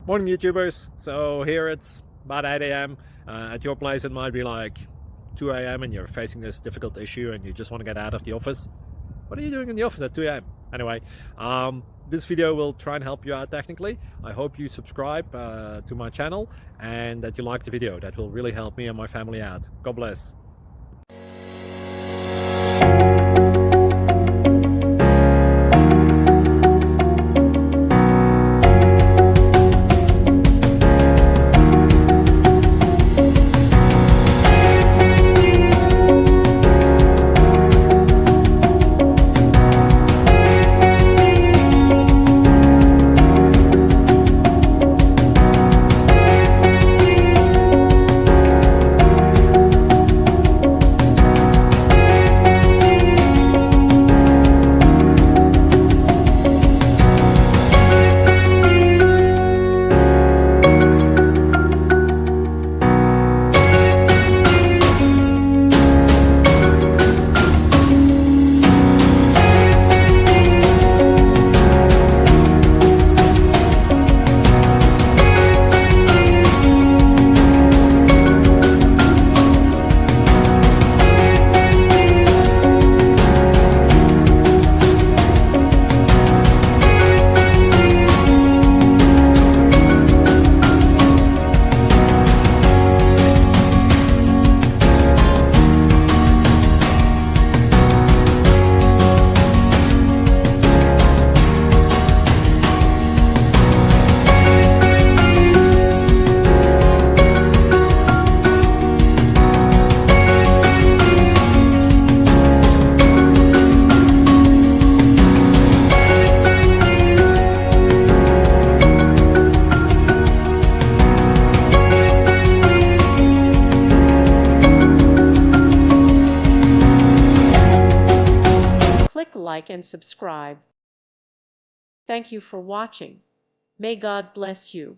Morning YouTubers. So here it's about 8 a.m. At your place it might be like 2 a.m. and you're facing this difficult issue and you just want to get out of the office. What are you doing in the office at 2 a.m.? Anyway, this video will try and help you out technically. I hope you subscribe to my channel and that you like the video. That will really help me and my family out. God bless. Click like and subscribe. Thank you for watching. May God bless you.